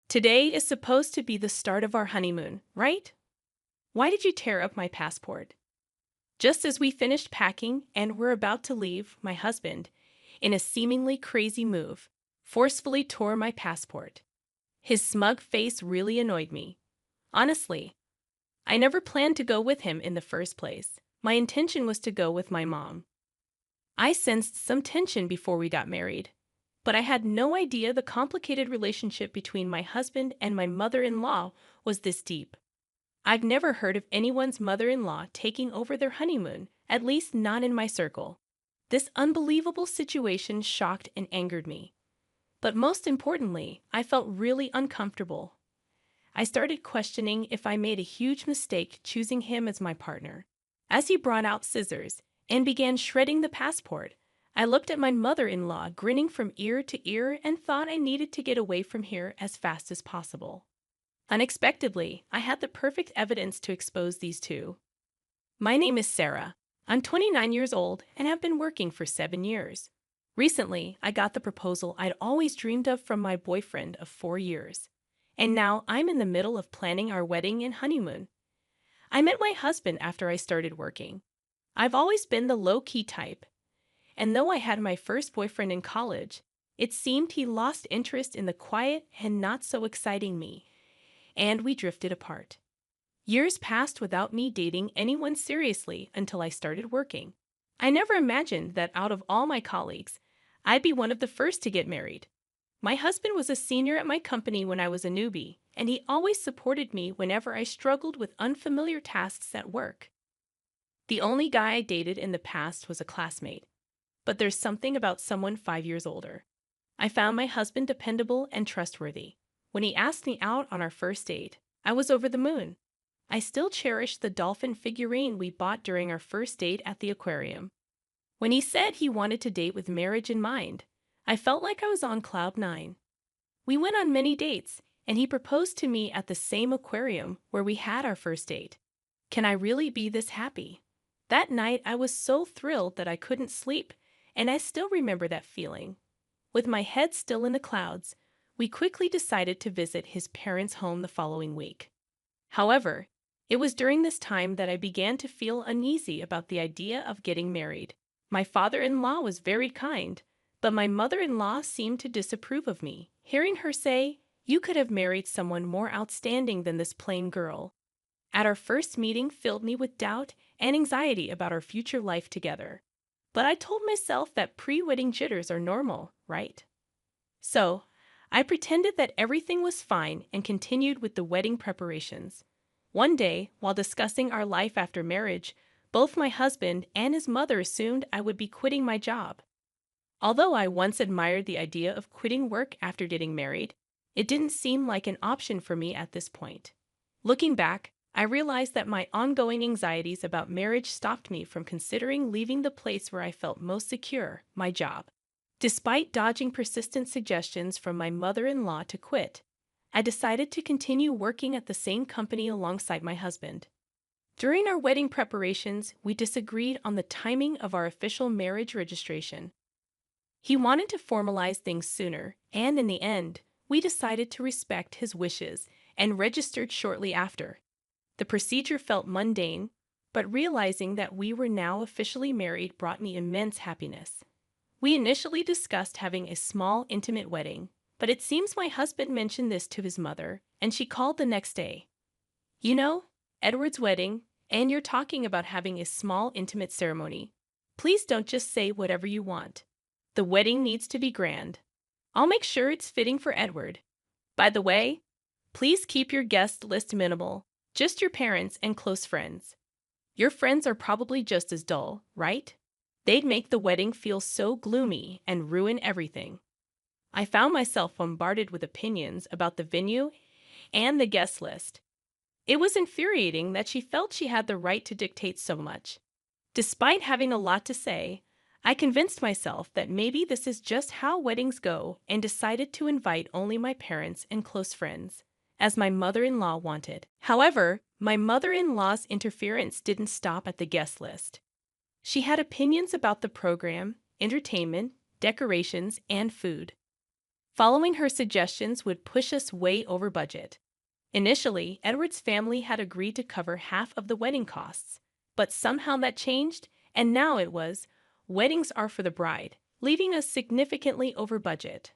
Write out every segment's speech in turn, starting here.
Today is supposed to be the start of our honeymoon, right? Why did you tear up my passport? Just as we finished packing and were about to leave, my husband, in a seemingly crazy move, forcefully tore my passport. His smug face really annoyed me. Honestly, I never planned to go with him in the first place. My intention was to go with my mom. I sensed some tension before we got married, but I had no idea the complicated relationship between my husband and my mother-in-law was this deep. I've never heard of anyone's mother-in-law taking over their honeymoon, at least not in my circle. This unbelievable situation shocked and angered me. But most importantly, I felt really uncomfortable. I started questioning if I made a huge mistake choosing him as my partner. As he brought out scissors and began shredding the passport, I looked at my mother-in-law grinning from ear to ear and thought I needed to get away from here as fast as possible. Unexpectedly, I had the perfect evidence to expose these two. My name is Sarah. I'm 29 years old and have been working for 7 years. Recently, I got the proposal I'd always dreamed of from my boyfriend of 4 years. And now I'm in the middle of planning our wedding and honeymoon. I met my husband after I started working. I've always been the low-key type, and though I had my first boyfriend in college, it seemed he lost interest in the quiet and not-so-exciting me, and we drifted apart. Years passed without me dating anyone seriously until I started working. I never imagined that out of all my colleagues, I'd be one of the first to get married. My husband was a senior at my company when I was a newbie, and he always supported me whenever I struggled with unfamiliar tasks at work. The only guy I dated in the past was a classmate, but there's something about someone 5 years older. I found my husband dependable and trustworthy. When he asked me out on our first date, I was over the moon. I still cherish the dolphin figurine we bought during our first date at the aquarium. When he said he wanted to date with marriage in mind, I felt like I was on cloud nine. We went on many dates, and he proposed to me at the same aquarium where we had our first date. Can I really be this happy? That night, I was so thrilled that I couldn't sleep, and I still remember that feeling. With my head still in the clouds, we quickly decided to visit his parents' home the following week. However, it was during this time that I began to feel uneasy about the idea of getting married. My father-in-law was very kind, but my mother-in-law seemed to disapprove of me. Hearing her say, "You could have married someone more outstanding than this plain girl," at our first meeting filled me with doubt and anxiety about our future life together. But I told myself that pre-wedding jitters are normal, right? So, I pretended that everything was fine and continued with the wedding preparations. One day, while discussing our life after marriage, both my husband and his mother assumed I would be quitting my job. Although I once admired the idea of quitting work after getting married, it didn't seem like an option for me at this point. Looking back, I realized that my ongoing anxieties about marriage stopped me from considering leaving the place where I felt most secure, my job. Despite dodging persistent suggestions from my mother-in-law to quit, I decided to continue working at the same company alongside my husband. During our wedding preparations, we disagreed on the timing of our official marriage registration. He wanted to formalize things sooner, and in the end, we decided to respect his wishes and registered shortly after. The procedure felt mundane, but realizing that we were now officially married brought me immense happiness. We initially discussed having a small, intimate wedding, but it seems my husband mentioned this to his mother, and she called the next day. "You know, Edward's wedding, and you're talking about having a small, intimate ceremony. Please don't just say whatever you want. The wedding needs to be grand. I'll make sure it's fitting for Edward. By the way, please keep your guest list minimal, just your parents and close friends. Your friends are probably just as dull, right? They'd make the wedding feel so gloomy and ruin everything." I found myself bombarded with opinions about the venue and the guest list. It was infuriating that she felt she had the right to dictate so much. Despite having a lot to say, I convinced myself that maybe this is just how weddings go and decided to invite only my parents and close friends, as my mother-in-law wanted. However, my mother-in-law's interference didn't stop at the guest list. She had opinions about the program, entertainment, decorations, and food. Following her suggestions would push us way over budget. Initially, Edward's family had agreed to cover half of the wedding costs, but somehow that changed, and now it was, weddings are for the bride, leaving us significantly over budget.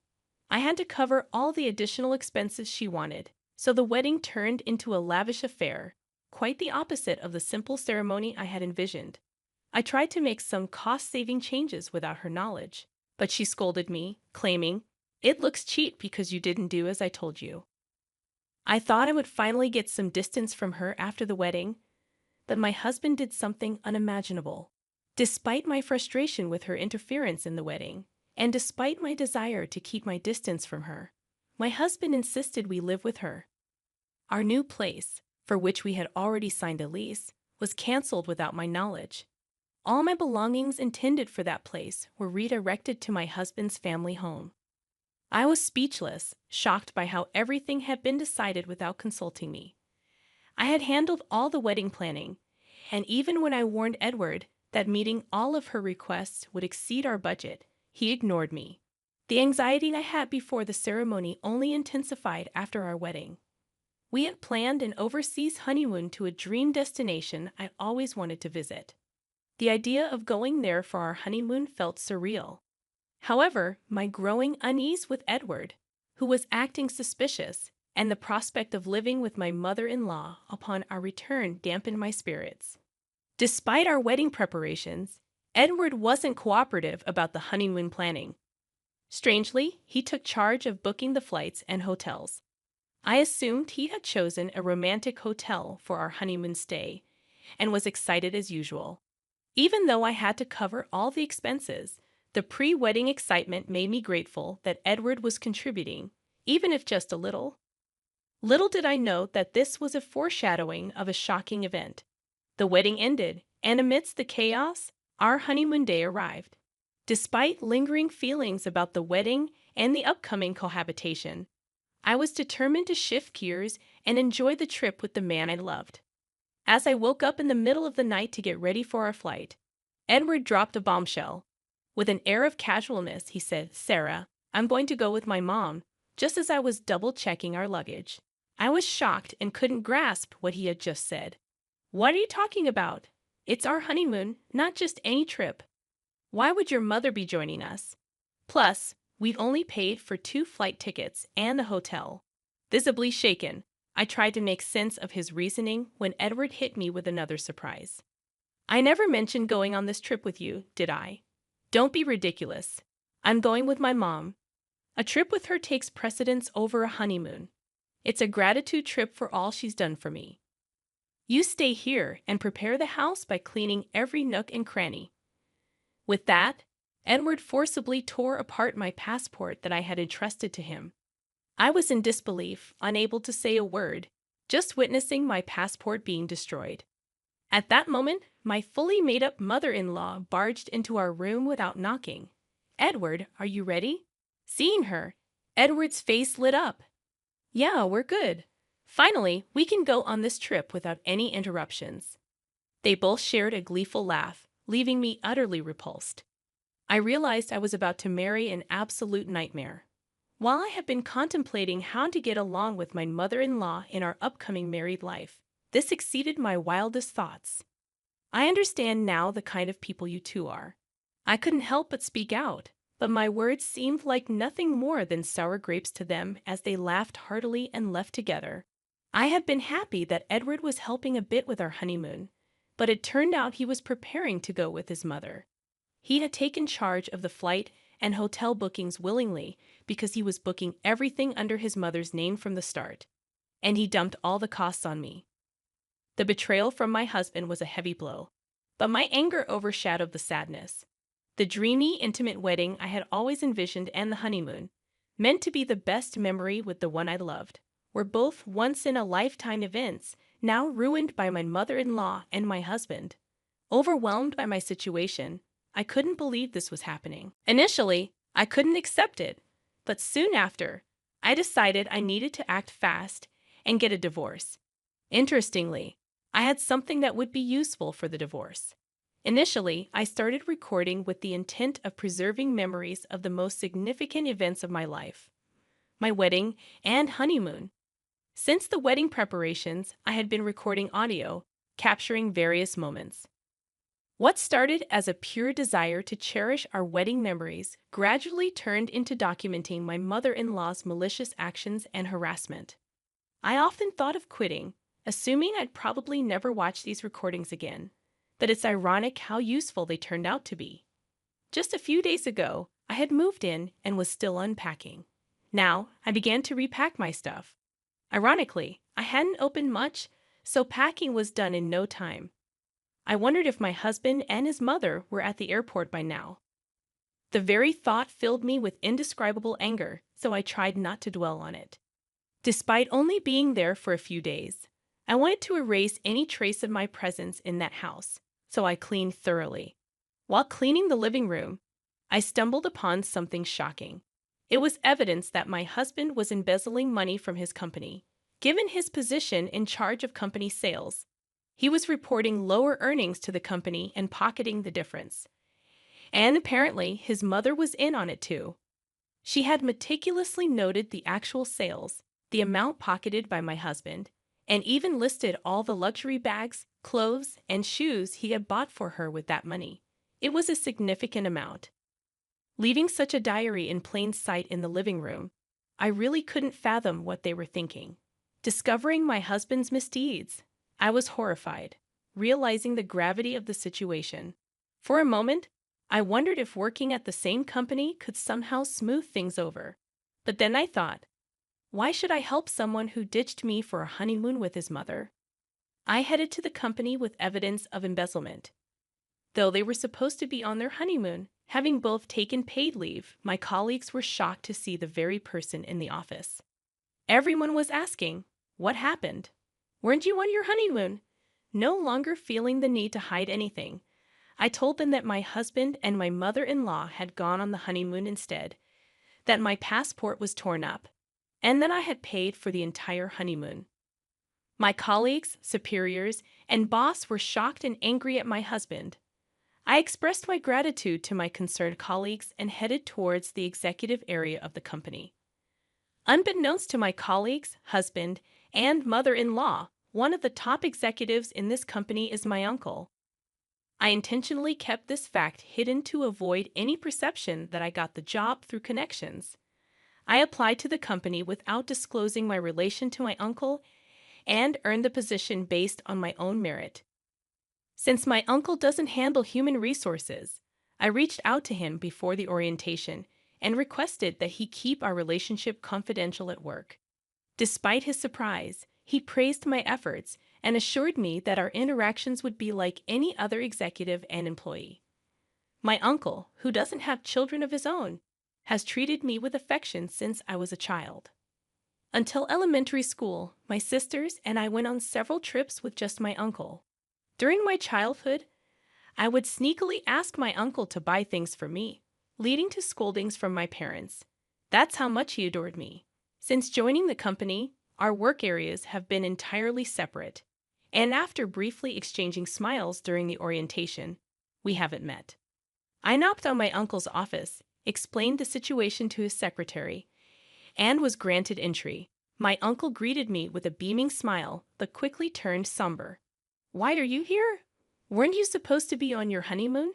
I had to cover all the additional expenses she wanted, so the wedding turned into a lavish affair, quite the opposite of the simple ceremony I had envisioned. I tried to make some cost-saving changes without her knowledge, but she scolded me, claiming, "It looks cheap because you didn't do as I told you." I thought I would finally get some distance from her after the wedding, but my husband did something unimaginable. Despite my frustration with her interference in the wedding, and despite my desire to keep my distance from her, my husband insisted we live with her. Our new place, for which we had already signed a lease, was canceled without my knowledge. All my belongings intended for that place were redirected to my husband's family home. I was speechless, shocked by how everything had been decided without consulting me. I had handled all the wedding planning, and even when I warned Edward that meeting all of her requests would exceed our budget, he ignored me. The anxiety I had before the ceremony only intensified after our wedding. We had planned an overseas honeymoon to a dream destination I always wanted to visit. The idea of going there for our honeymoon felt surreal. However, my growing unease with Edward, who was acting suspicious, and the prospect of living with my mother-in-law upon our return dampened my spirits. Despite our wedding preparations, Edward wasn't cooperative about the honeymoon planning. Strangely, he took charge of booking the flights and hotels. I assumed he had chosen a romantic hotel for our honeymoon stay, and was excited as usual. Even though I had to cover all the expenses, the pre-wedding excitement made me grateful that Edward was contributing, even if just a little. Little did I know that this was a foreshadowing of a shocking event. The wedding ended, and amidst the chaos, our honeymoon day arrived. Despite lingering feelings about the wedding and the upcoming cohabitation, I was determined to shift gears and enjoy the trip with the man I loved. As I woke up in the middle of the night to get ready for our flight, Edward dropped a bombshell. With an air of casualness, he said, "Sarah, I'm going to go with my mom," just as I was double-checking our luggage. I was shocked and couldn't grasp what he had just said. "What are you talking about? It's our honeymoon, not just any trip. Why would your mother be joining us? Plus, we've only paid for 2 flight tickets and a hotel." Visibly shaken, I tried to make sense of his reasoning when Edward hit me with another surprise. "I never mentioned going on this trip with you, did I? Don't be ridiculous. I'm going with my mom. A trip with her takes precedence over a honeymoon. It's a gratitude trip for all she's done for me. You stay here and prepare the house by cleaning every nook and cranny." With that, Edward forcibly tore apart my passport that I had entrusted to him. I was in disbelief, unable to say a word, just witnessing my passport being destroyed. At that moment, my fully made-up mother-in-law barged into our room without knocking. "Edward, are you ready?" Seeing her, Edward's face lit up. "Yeah, we're good. Finally, we can go on this trip without any interruptions." They both shared a gleeful laugh, leaving me utterly repulsed. I realized I was about to marry an absolute nightmare. While I have been contemplating how to get along with my mother-in-law in our upcoming married life, this exceeded my wildest thoughts. I understand now the kind of people you two are. I couldn't help but speak out, but my words seemed like nothing more than sour grapes to them as they laughed heartily and left together. I had been happy that Edward was helping a bit with our honeymoon, but it turned out he was preparing to go with his mother. He had taken charge of the flight and hotel bookings willingly because he was booking everything under his mother's name from the start, and he dumped all the costs on me. The betrayal from my husband was a heavy blow, but my anger overshadowed the sadness. The dreamy, intimate wedding I had always envisioned and the honeymoon, meant to be the best memory with the one I loved, were both once-in-a-lifetime events now ruined by my mother-in-law and my husband. Overwhelmed by my situation, I couldn't believe this was happening. Initially, I couldn't accept it, but soon after, I decided I needed to act fast and get a divorce. Interestingly, I had something that would be useful for the divorce. Initially, I started recording with the intent of preserving memories of the most significant events of my life, my wedding, and honeymoon. Since the wedding preparations, I had been recording audio, capturing various moments. What started as a pure desire to cherish our wedding memories gradually turned into documenting my mother-in-law's malicious actions and harassment. I often thought of quitting, assuming I'd probably never watch these recordings again, but it's ironic how useful they turned out to be. Just a few days ago, I had moved in and was still unpacking. Now, I began to repack my stuff. Ironically, I hadn't opened much, so packing was done in no time. I wondered if my husband and his mother were at the airport by now. The very thought filled me with indescribable anger, so I tried not to dwell on it. Despite only being there for a few days, I wanted to erase any trace of my presence in that house, so I cleaned thoroughly. While cleaning the living room, I stumbled upon something shocking. It was evidence that my husband was embezzling money from his company. Given his position in charge of company sales, he was reporting lower earnings to the company and pocketing the difference. And apparently, his mother was in on it too. She had meticulously noted the actual sales, the amount pocketed by my husband, and even listed all the luxury bags, clothes, and shoes he had bought for her with that money. It was a significant amount. Leaving such a diary in plain sight in the living room, I really couldn't fathom what they were thinking. Discovering my husband's misdeeds, I was horrified, realizing the gravity of the situation. For a moment, I wondered if working at the same company could somehow smooth things over. But then I thought, why should I help someone who ditched me for a honeymoon with his mother? I headed to the company with evidence of embezzlement. Though they were supposed to be on their honeymoon, having both taken paid leave, my colleagues were shocked to see the very person in the office. Everyone was asking, what happened? Weren't you on your honeymoon? No longer feeling the need to hide anything, I told them that my husband and my mother-in-law had gone on the honeymoon instead, that my passport was torn up, and that I had paid for the entire honeymoon. My colleagues, superiors, and boss were shocked and angry at my husband. I expressed my gratitude to my concerned colleagues and headed towards the executive area of the company. Unbeknownst to my colleagues, husband, and mother-in-law, one of the top executives in this company is my uncle. I intentionally kept this fact hidden to avoid any perception that I got the job through connections. I applied to the company without disclosing my relation to my uncle and earned the position based on my own merit. Since my uncle doesn't handle human resources, I reached out to him before the orientation and requested that he keep our relationship confidential at work. Despite his surprise, he praised my efforts and assured me that our interactions would be like any other executive and employee. My uncle, who doesn't have children of his own, has treated me with affection since I was a child. Until elementary school, my sisters and I went on several trips with just my uncle. During my childhood, I would sneakily ask my uncle to buy things for me, leading to scoldings from my parents. That's how much he adored me. Since joining the company, our work areas have been entirely separate, and after briefly exchanging smiles during the orientation, we haven't met. I knocked on my uncle's office, explained the situation to his secretary, and was granted entry. My uncle greeted me with a beaming smile, but quickly turned somber. "Why are you here? Weren't you supposed to be on your honeymoon?"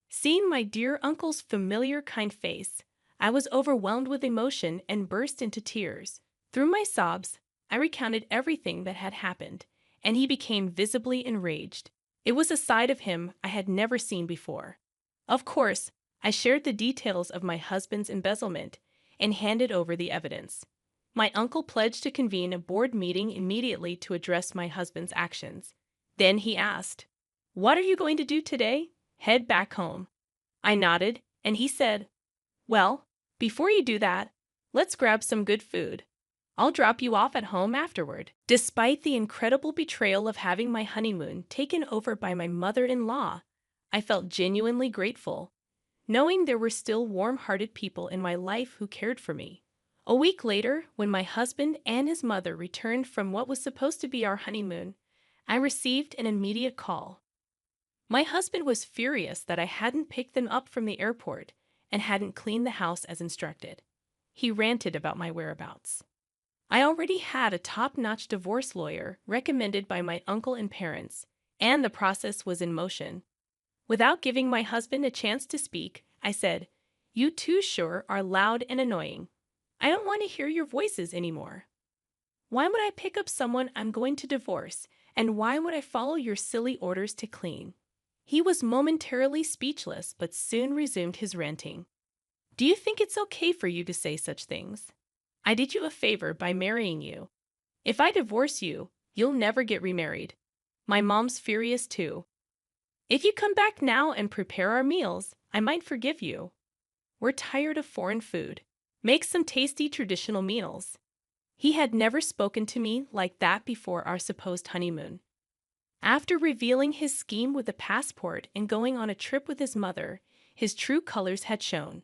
Seeing my dear uncle's familiar, kind face, I was overwhelmed with emotion and burst into tears. Through my sobs, I recounted everything that had happened, and he became visibly enraged. It was a side of him I had never seen before. Of course, I shared the details of my husband's embezzlement and handed over the evidence. My uncle pledged to convene a board meeting immediately to address my husband's actions. Then he asked, "What are you going to do today?" "Head back home." I nodded, and he said, "Well, before you do that, let's grab some good food. I'll drop you off at home afterward." Despite the incredible betrayal of having my honeymoon taken over by my mother-in-law, I felt genuinely grateful, knowing there were still warm-hearted people in my life who cared for me. A week later, when my husband and his mother returned from what was supposed to be our honeymoon, I received an immediate call. My husband was furious that I hadn't picked them up from the airport and hadn't cleaned the house as instructed. He ranted about my whereabouts. I already had a top-notch divorce lawyer recommended by my uncle and parents, and the process was in motion. Without giving my husband a chance to speak, I said, "You too sure are loud and annoying. I don't want to hear your voices anymore. Why would I pick up someone I'm going to divorce, and why would I follow your silly orders to clean?" He was momentarily speechless but soon resumed his ranting. "Do you think it's okay for you to say such things? I did you a favor by marrying you. If I divorce you, you'll never get remarried. My mom's furious too. If you come back now and prepare our meals, I might forgive you. We're tired of foreign food. Make some tasty traditional meals." He had never spoken to me like that before our supposed honeymoon. After revealing his scheme with the passport and going on a trip with his mother, his true colors had shown.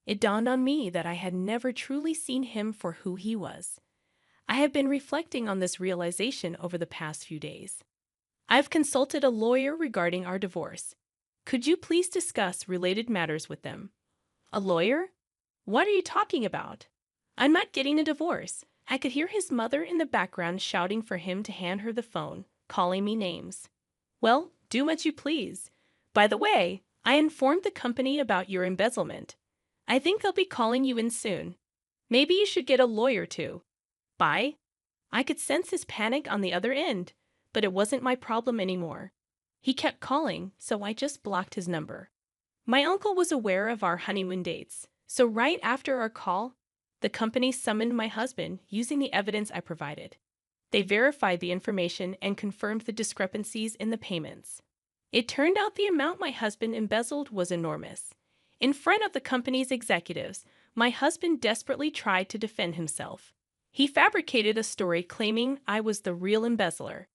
It dawned on me that I had never truly seen him for who he was. I have been reflecting on this realization over the past few days. I've consulted a lawyer regarding our divorce. Could you please discuss related matters with them? A lawyer? What are you talking about? I'm not getting a divorce. I could hear his mother in the background shouting for him to hand her the phone, calling me names. Well, do what you please. By the way, I informed the company about your embezzlement. I think they'll be calling you in soon. Maybe you should get a lawyer too. Bye. I could sense his panic on the other end, but it wasn't my problem anymore. He kept calling, so I just blocked his number. My uncle was aware of our honeymoon dates, so right after our call, the company summoned my husband using the evidence I provided. They verified the information and confirmed the discrepancies in the payments. It turned out the amount my husband embezzled was enormous. In front of the company's executives, my husband desperately tried to defend himself. He fabricated a story claiming I was the real embezzler,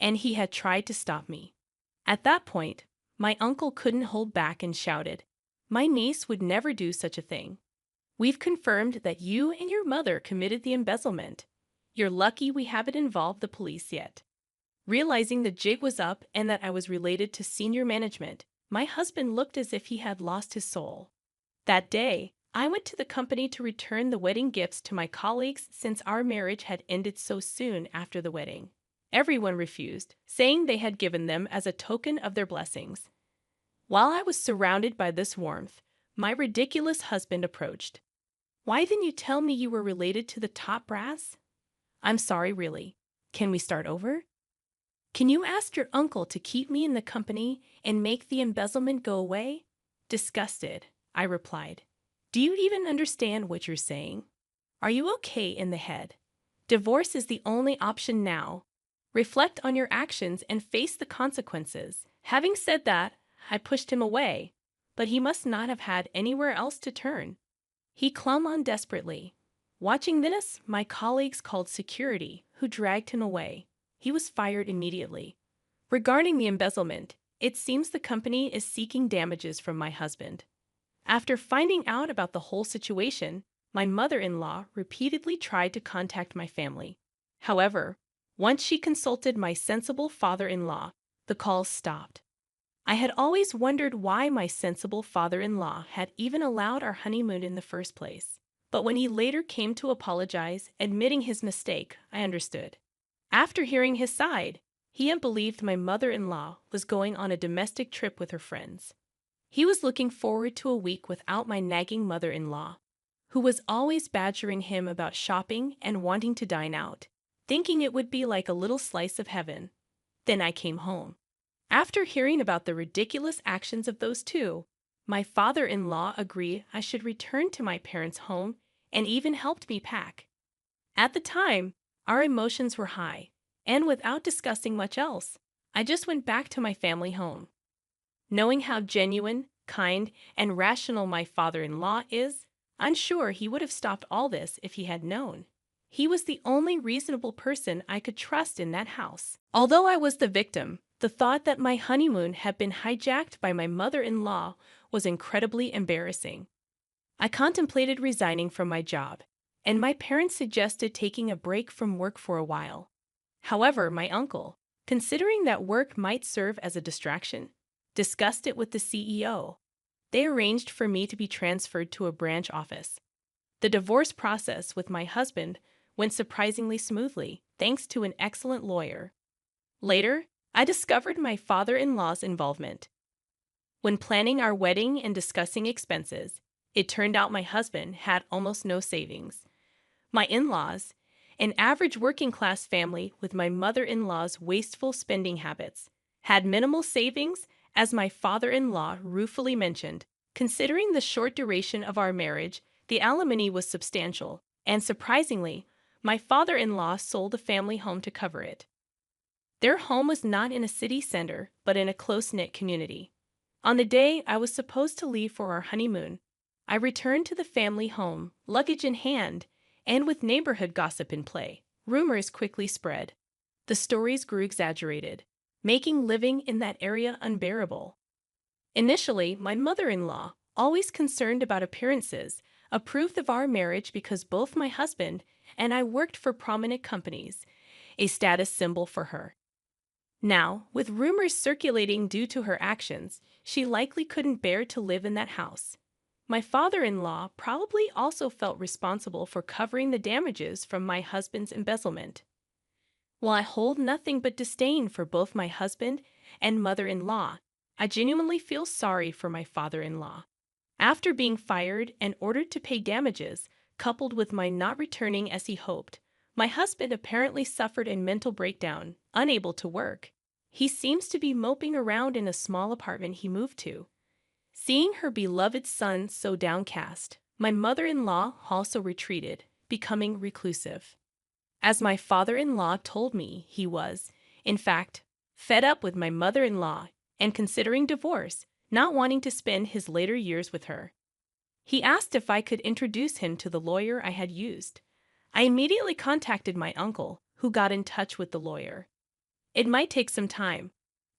and he had tried to stop me. At that point, my uncle couldn't hold back and shouted, "My niece would never do such a thing. We've confirmed that you and your mother committed the embezzlement. You're lucky we haven't involved the police yet." Realizing the jig was up and that I was related to senior management, my husband looked as if he had lost his soul. That day, I went to the company to return the wedding gifts to my colleagues since our marriage had ended so soon after the wedding. Everyone refused, saying they had given them as a token of their blessings. While I was surrounded by this warmth, my ridiculous husband approached. "Why didn't you tell me you were related to the top brass?" "I'm sorry, really. Can we start over?" "Can you ask your uncle to keep me in the company and make the embezzlement go away?" Disgusted, I replied. "Do you even understand what you're saying? Are you okay in the head? Divorce is the only option now. Reflect on your actions and face the consequences." Having said that, I pushed him away, but he must not have had anywhere else to turn. He clung on desperately. Watching this, my colleagues called security, who dragged him away. He was fired immediately. Regarding the embezzlement, it seems the company is seeking damages from my husband. After finding out about the whole situation, my mother-in-law repeatedly tried to contact my family. However, once she consulted my sensible father-in-law, the calls stopped. I had always wondered why my sensible father-in-law had even allowed our honeymoon in the first place. But when he later came to apologize, admitting his mistake, I understood. After hearing his side, he had believed my mother-in-law was going on a domestic trip with her friends. He was looking forward to a week without my nagging mother-in-law, who was always badgering him about shopping and wanting to dine out, thinking it would be like a little slice of heaven. Then I came home. After hearing about the ridiculous actions of those two, my father-in-law agreed I should return to my parents' home and even helped me pack. At the time, our emotions were high, and without discussing much else, I just went back to my family home. Knowing how genuine, kind, and rational my father-in-law is, I'm sure he would have stopped all this if he had known. He was the only reasonable person I could trust in that house. Although I was the victim, the thought that my honeymoon had been hijacked by my mother-in-law was incredibly embarrassing. I contemplated resigning from my job, and my parents suggested taking a break from work for a while. However, my uncle, considering that work might serve as a distraction, discussed it with the CEO. They arranged for me to be transferred to a branch office. The divorce process with my husband went surprisingly smoothly, thanks to an excellent lawyer. Later, I discovered my father in law's involvement. When planning our wedding and discussing expenses, it turned out my husband had almost no savings. My in laws, an average working class family with my mother in law's wasteful spending habits, had minimal savings, as my father in law ruefully mentioned. Considering the short duration of our marriage, the alimony was substantial, and surprisingly, my father in law sold the family home to cover it. Their home was not in a city center, but in a close knit community. On the day I was supposed to leave for our honeymoon, I returned to the family home, luggage in hand, and with neighborhood gossip in play. Rumors quickly spread. The stories grew exaggerated, making living in that area unbearable. Initially, my mother in law, always concerned about appearances, approved of our marriage because both my husband and I worked for prominent companies, a status symbol for her. Now, with rumors circulating due to her actions, she likely couldn't bear to live in that house. My father-in-law probably also felt responsible for covering the damages from my husband's embezzlement. While I hold nothing but disdain for both my husband and mother-in-law, I genuinely feel sorry for my father-in-law. After being fired and ordered to pay damages, coupled with my not returning as he hoped, my husband apparently suffered a mental breakdown, unable to work. He seems to be moping around in a small apartment he moved to. Seeing her beloved son so downcast, my mother-in-law also retreated, becoming reclusive. As my father-in-law told me, he was, in fact, fed up with my mother-in-law and considering divorce, not wanting to spend his later years with her. He asked if I could introduce him to the lawyer I had used. I immediately contacted my uncle, who got in touch with the lawyer. It might take some time,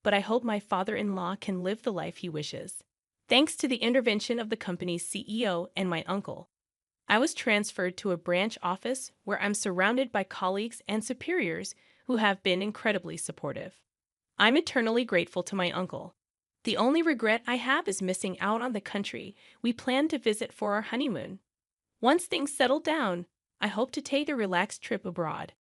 but I hope my father-in-law can live the life he wishes. Thanks to the intervention of the company's CEO and my uncle, I was transferred to a branch office where I'm surrounded by colleagues and superiors who have been incredibly supportive. I'm eternally grateful to my uncle. The only regret I have is missing out on the country we planned to visit for our honeymoon. Once things settle down, I hope to take a relaxed trip abroad.